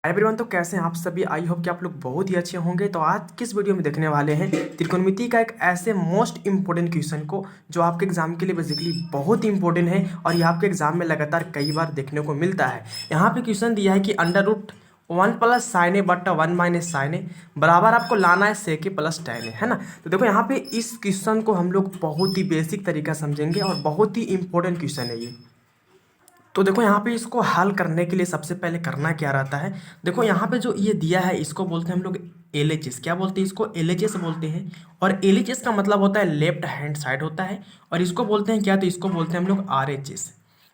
Everyone, तो कैसे हैं आप सभी। आई होप कि आप लोग बहुत ही अच्छे होंगे। तो आज किस वीडियो में देखने वाले हैं त्रिकोणमिति का एक ऐसे मोस्ट इंपॉर्टेंट क्वेश्चन को जो आपके एग्जाम के लिए बेसिकली बहुत ही इंपॉर्टेंट है और ये आपके एग्जाम में लगातार कई बार देखने को मिलता है। यहाँ पे क्वेश्चन दिया है कि अंडर रूट 1 प्लस साइन ए बट्टा 1 माइनस साइन ए बराबर आपको लाना है सेक ए प्लस टैन ए, है ना। तो देखो यहाँ पे इस क्वेश्चन को हम लोग बहुत ही बेसिक तरीका समझेंगे और बहुत ही इंपॉर्टेंट क्वेश्चन है ये। तो देखो यहाँ पे इसको हल करने के लिए सबसे पहले करना क्या रहता है। देखो यहाँ पे जो ये दिया है इसको बोलते हैं हम लोग एलएचएस। क्या बोलते हैं इसको? एलएचएस बोलते हैं। और एलएचएस का मतलब होता है लेफ्ट हैंड साइड होता है। और इसको बोलते हैं क्या? तो इसको बोलते हैं हम लोग आरएचएस।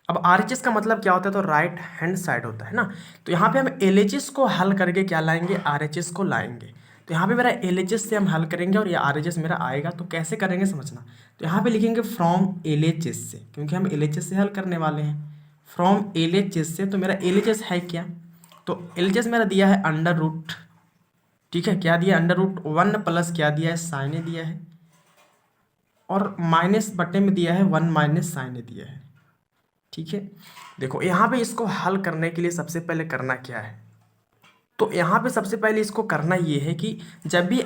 अब आरएचएस का मतलब क्या होता है? तो राइट हैंड साइड होता है ना। तो यहाँ पे हम एलएचएस को हल करके क्या लाएंगे? आरएचएस को लाएंगे। तो यहाँ पे मेरा एलएचएस से हम हल करेंगे और ये आरएचएस मेरा आएगा। तो कैसे करेंगे समझना। तो यहाँ पे लिखेंगे फ्रॉम एलएचएस से, क्योंकि हम एलएचएस से हल करने वाले हैं। फ्रॉम एलएचएस से, तो मेरा एलएचएस है क्या? तो एलएचएस मेरा दिया है अंडर रूट, ठीक है। क्या दिया? अंडर रूट 1 प्लस क्या दिया है? साइन ए दिया है। और माइनस बटे में दिया है 1 माइनस साइन ए दिया है, ठीक है। देखो यहाँ पे इसको हल करने के लिए सबसे पहले करना क्या है। तो यहाँ पे सबसे पहले इसको करना ये है कि जब भी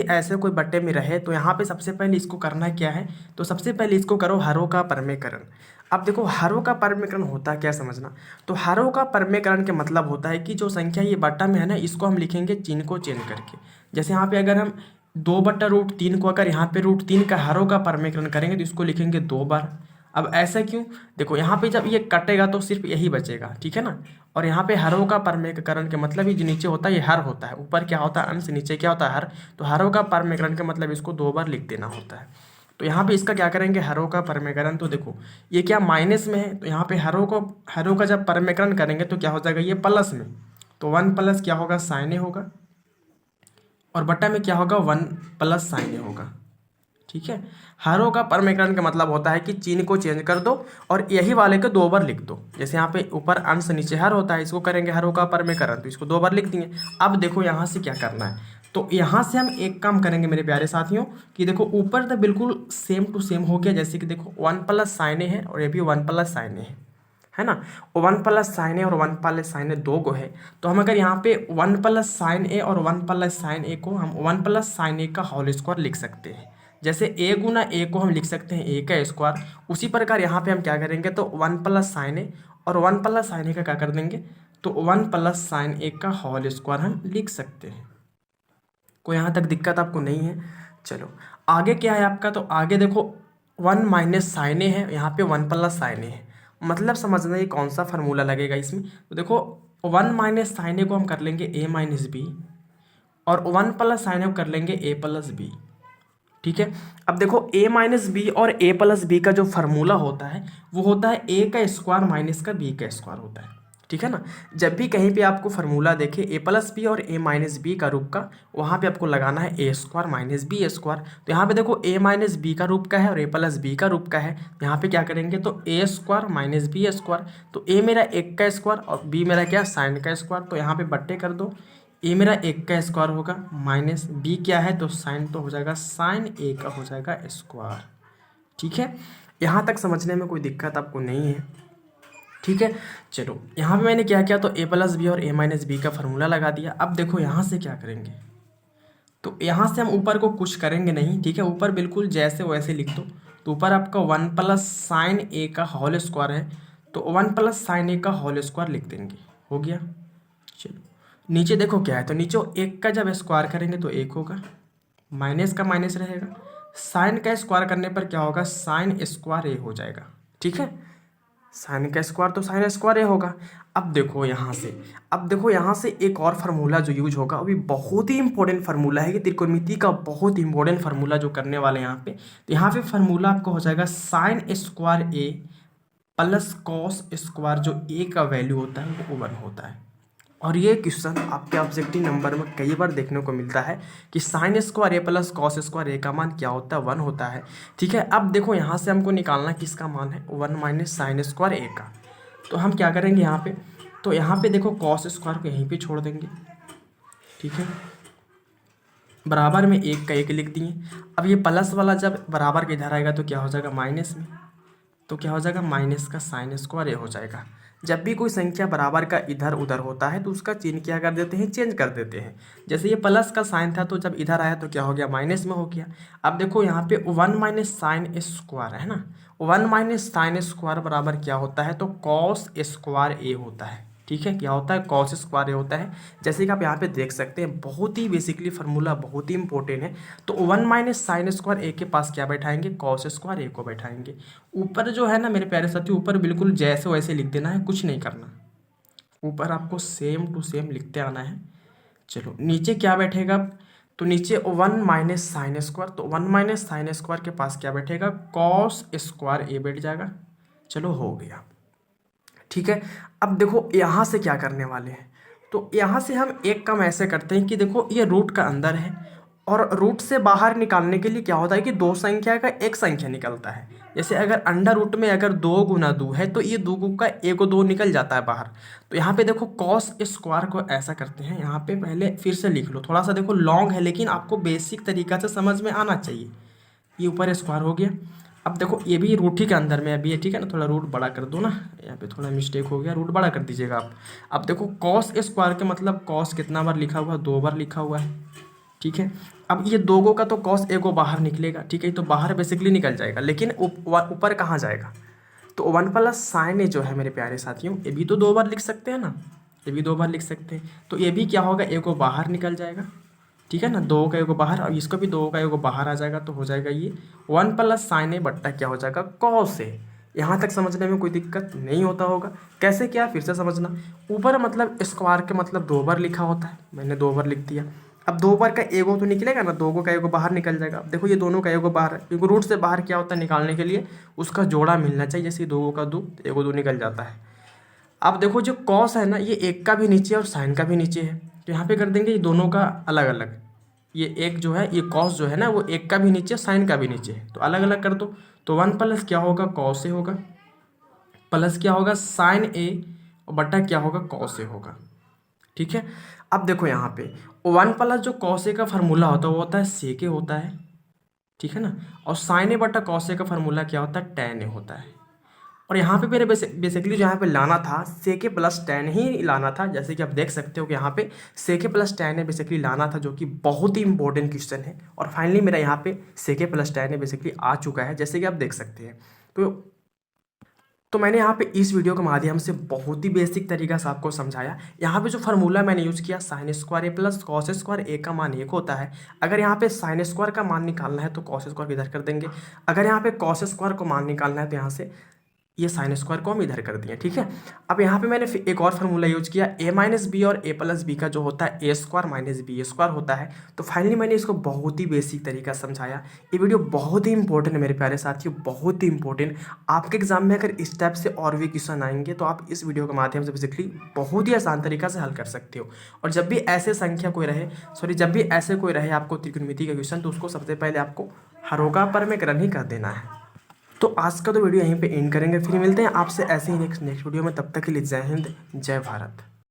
ऐसे कोई बट्टे में रहे तो यहाँ पे सबसे पहले इसको करना क्या है। तो सबसे पहले इसको करो हरों का परमेकरण। अब देखो हरों का परमेकरण होता है क्या, समझना। तो हरों का परमेकरण के मतलब होता है कि जो संख्या ये बट्टा में है ना, इसको हम लिखेंगे चिन्ह को चेंज करके। जैसे यहाँ पे अगर हम 2/√3 को अगर यहाँ पे √3 का हरों का परमेकरण करेंगे तो इसको लिखेंगे 2 बार। अब ऐसा क्यों? देखो यहाँ पे जब ये कटेगा तो सिर्फ यही बचेगा, ठीक है ना। और यहाँ पे हरों का परमेकरण के मतलब ये जो नीचे होता है ये हर होता है, ऊपर क्या होता है अंश, नीचे क्या होता है हर। तो हरों का परमेकरण के मतलब इसको 2 बार लिख देना होता है। तो यहाँ पे इसका क्या करेंगे? हरों का परमेकरण। तो देखो ये क्या माइनस में है, तो यहाँ पे हरों का जब परमेकरण करेंगे तो क्या हो जाएगा? ये प्लस में। तो 1 प्लस क्या होगा? साइन ए होगा। और बट्टा में क्या होगा? 1 प्लस साइन ए होगा, ठीक है। हरों का परमेकरण का मतलब होता है कि चिन्ह को चेंज कर दो और यही वाले को 2 बार लिख दो। जैसे यहाँ पे ऊपर अंश नीचे हर होता है, इसको करेंगे हरों का परमेकरण, तो इसको 2 बार लिख दिए। अब देखो यहाँ से क्या करना है। तो यहाँ से हम एक काम करेंगे मेरे प्यारे साथियों कि देखो ऊपर तो बिल्कुल सेम टू सेम हो गया। जैसे कि देखो 1 प्लस साइन ए है और ये भी 1 प्लस साइन ए है ना। 1 प्लस साइन ए और 1 प्लस साइन ए दो को है। तो हम अगर यहाँ पे 1 प्लस साइन ए और 1 प्लस साइन ए को हम 1 प्लस साइन ए का होल स्क्वायर लिख सकते हैं। जैसे ए गुना ए को हम लिख सकते हैं ए का स्क्वायर, उसी प्रकार यहाँ पे हम क्या करेंगे? तो 1 प्लस साइन ए और 1 प्लस साइन ए का क्या कर देंगे? तो 1 प्लस साइन ए का होल स्क्वायर हम लिख सकते हैं। कोई यहाँ तक दिक्कत आपको नहीं है? चलो आगे क्या है आपका। तो आगे देखो 1 माइनस साइन ए है, यहाँ पे 1 प्लस साइन ए है। मतलब समझना ये कौन सा फार्मूला लगेगा इसमें। तो देखो 1 माइनस साइन ए को हम कर लेंगे ए माइनस बी और 1 प्लस साइन ए को कर लेंगे ए प्लस बी, ठीक है। अब देखो a माइनस बी और a प्लस बी का जो फार्मूला होता है वो होता है a का स्क्वायर माइनस का b का स्क्वायर होता है, ठीक है ना। जब भी कहीं पे आपको फार्मूला देखे a प्लस बी और a माइनस बी का रूप का, वहाँ पे आपको लगाना है a square minus B square. तो यहाँ पे देखो a माइनस बी का रूप का है और a प्लस बी का रूप का है। यहाँ पे क्या करेंगे? तो a square minus B square. तो a मेरा 1 का स्क्वायर और b मेरा क्या? साइन का स्क्वायर। तो यहाँ पे बट्टे कर दो। ए मेरा 1 का स्क्वायर होगा माइनस बी क्या है? तो साइन, तो हो जाएगा साइन ए का हो जाएगा स्क्वायर, ठीक है। यहाँ तक समझने में कोई दिक्कत आपको नहीं है, ठीक है। चलो यहाँ पे मैंने क्या किया? तो ए प्लस बी और ए माइनस बी का फार्मूला लगा दिया। अब देखो यहाँ से क्या करेंगे। तो यहाँ से हम ऊपर को कुछ करेंगे नहीं, ठीक है। ऊपर बिल्कुल जैसे वैसे लिख दो। तो ऊपर आपका 1 प्लस साइन ए का होल स्क्वायर है, तो 1 प्लस साइन ए का होल स्क्वायर लिख देंगे, हो गया। चलो नीचे देखो क्या है। तो नीचे 1 का जब स्क्वायर करेंगे तो 1 होगा, माइनस का माइनस रहेगा। साइन का स्क्वायर करने पर क्या होगा? साइन स्क्वायर ए हो जाएगा, ठीक है। साइन का स्क्वायर तो साइन स्क्वायर ए होगा। अब देखो यहाँ से एक और फार्मूला जो यूज होगा, वो भी बहुत ही इंपॉर्टेंट फार्मूला है। कि त्रिकोणमिति का बहुत ही इंपॉर्टेंट फार्मूला जो करने वाले हैं यहाँ पे। तो यहाँ पे फार्मूला आपको हो जाएगा साइन स्क्वायर ए प्लस कॉस स्क्वायर, जो ए का वैल्यू होता है वो 1 होता है। और ये क्वेश्चन आपके ऑब्जेक्टिव नंबर में कई बार देखने को मिलता है कि साइन स्क्वायर ए प्लस कॉस स्क्वायर ए का मान क्या होता है? 1 होता है, ठीक है। अब देखो यहाँ से हमको निकालना किसका मान है? 1 माइनस साइन स्क्वायर ए का। तो हम क्या करेंगे यहाँ पे? तो यहाँ पे देखो कॉस स्क्वायर को यहीं पे छोड़ देंगे, ठीक है। बराबर में 1 का 1 लिख दिए। अब ये प्लस वाला जब बराबर के इधर आएगा तो क्या हो जाएगा? माइनस में। तो क्या हो जाएगा? माइनस का साइन स्क्वायर ए हो जाएगा। जब भी कोई संख्या बराबर का इधर उधर होता है तो उसका चिन्ह क्या कर देते हैं, चेंज कर देते हैं। जैसे ये प्लस का साइन था तो जब इधर आया तो क्या हो गया, माइनस में हो गया। अब देखो यहाँ पे 1 माइनस साइन स्क्वायर है ना, 1 माइनस साइन स्क्वायर बराबर क्या होता है, तो कॉस स्क्वायर ए होता है। ठीक है, क्या होता है, कॉस स्क्वायर ए होता है। जैसे कि आप यहाँ पे देख सकते हैं, बहुत ही बेसिकली फार्मूला बहुत ही इंपॉर्टेंट है। तो 1 माइनस साइन स्क्वायर ए के पास क्या बैठाएंगे, कॉस स्क्वायर ए को बैठाएंगे। ऊपर जो है ना मेरे प्यारे साथी, ऊपर बिल्कुल जैसे वैसे लिख देना है, कुछ नहीं करना, ऊपर आपको सेम टू सेम लिखते आना है। चलो नीचे क्या बैठेगा, तो नीचे 1 माइनस साइन स्क्वायर, तो 1 माइनस साइन स्क्वायर के पास क्या बैठेगा, कॉस स्क्वायर ए बैठ जाएगा। चलो हो गया, ठीक है। अब देखो यहाँ से क्या करने वाले हैं, तो यहाँ से हम एक काम ऐसे करते हैं कि देखो ये रूट का अंदर है और रूट से बाहर निकालने के लिए क्या होता है कि दो संख्या का एक संख्या निकलता है। जैसे अगर अंडर रूट में अगर 2 गुना 2 है तो ये 2 का 1 2 निकल जाता है बाहर। तो यहाँ पे देखो कॉस स्क्वायर को ऐसा करते हैं, यहाँ पे पहले फिर से लिख लो, थोड़ा सा देखो लॉन्ग है लेकिन आपको बेसिक तरीका से समझ में आना चाहिए। ये ऊपर स्क्वायर हो गया। अब देखो ये भी रूट ही के अंदर में अभी है, ठीक है ना, थोड़ा रूट बड़ा कर दो ना, यहाँ पे थोड़ा मिस्टेक हो गया, रूट बड़ा कर दीजिएगा आप। अब देखो कॉस स्क्वायर के मतलब कॉस कितना बार लिखा हुआ है, 2 बार लिखा हुआ है, ठीक है। अब ये 2 का तो कॉस ए को बाहर निकलेगा, ठीक है, तो बाहर बेसिकली निकल जाएगा, लेकिन ऊपर कहाँ जाएगा, तो 1 प्लस साइन ए जो है मेरे प्यारे साथियों, ये भी तो 2 बार लिख सकते हैं ना, ये भी 2 बार लिख सकते हैं। तो ये भी क्या होगा, ए को बाहर निकल जाएगा, ठीक है ना, 2 का एगो बाहर, और इसको भी 2 का एगो बाहर आ जाएगा, तो हो जाएगा ये 1 प्लस साइन ए बट्टा क्या हो जाएगा, कॉस ए। यहाँ तक समझने में कोई दिक्कत नहीं होता होगा। कैसे, क्या, फिर से समझना। ऊपर मतलब स्क्वायर के मतलब 2 बार लिखा होता है, मैंने 2 बार लिख दिया। अब 2 बार का एगो तो निकलेगा ना, 2 का एगो बाहर निकल जाएगा। अब देखो ये दोनों का एगो बाहर है, क्योंकि रूट से बाहर क्या होता है, निकालने के लिए उसका जोड़ा मिलना चाहिए। जैसे 2 का 2, एगो 2 निकल जाता है। अब देखो जो कॉस है ना, ये एक का भी नीचे और साइन का भी नीचे है, तो यहाँ पे कर देंगे ये दोनों का अलग अलग। ये एक जो है, ये कॉस जो है ना, वो एक का भी नीचे साइन का भी नीचे है, तो अलग अलग कर दो। तो 1 प्लस क्या होगा, कॉस ए होगा, प्लस क्या होगा, साइन ए, और बटा क्या होगा, कॉस ए होगा, ठीक है। अब देखो यहाँ पे 1 प्लस जो कॉस ए का फार्मूला होता है वो होता है सेके होता है, ठीक है ना, और साइन ए बटा कॉस ए का फार्मूला क्या होता है, टेन ए होता है। और यहाँ पे मेरे बेसिकली जो यहाँ पे लाना था सेके प्लस टेन ही लाना था, जैसे कि आप देख सकते हो कि यहाँ पे सेके प्लस टेन है बेसिकली लाना था, जो कि बहुत ही इंपॉर्टेंट क्वेश्चन है। और फाइनली मेरा यहाँ पे सेके प्लस टेन है बेसिकली आ चुका है, जैसे कि आप देख सकते हैं। तो मैंने यहाँ पे इस वीडियो के माध्यम से बहुत ही बेसिक तरीका से आपको समझाया। यहाँ पे जो फार्मूला मैंने यूज़ किया, साइन स्क्वायर ए प्लस कॉस स्क्वायर ए का मान 1 होता है। अगर यहाँ पे साइन स्क्वायर का मान निकालना है तो कॉस स्क्वायर इधर कर देंगे, अगर यहाँ पे कॉस स्क्वायर को मान निकालना है तो यहाँ से ये साइन स्क्वायर को हम इधर कर दिए, ठीक है। अब यहाँ पे मैंने एक और फार्मूला यूज किया, ए माइनस बी और ए प्लस बी का जो होता है ए स्क्वायर माइनस बी स्क्वायर होता है। तो फाइनली मैंने इसको बहुत ही बेसिक तरीका समझाया। ये वीडियो बहुत ही इंपॉर्टेंट है मेरे प्यारे साथियों, बहुत ही इंपॉर्टेंट। आपके एग्जाम में अगर इस टाइप से और भी क्वेश्चन आएंगे तो आप इस वीडियो के माध्यम से बेसिकली बहुत ही आसान तरीका से हल कर सकते हो। और जब भी ऐसे संख्या कोई रहे, जब भी ऐसे कोई रहे आपको त्रिकोणमिति का क्वेश्चन, तो उसको सबसे पहले आपको हरोगा पर में ग्रहण ही कर देना है। तो आज का तो वीडियो यहीं पे एंड करेंगे, फिर मिलते हैं आपसे ऐसे ही नेक्स्ट वीडियो में। तब तक के लिए जय हिंद, जय भारत।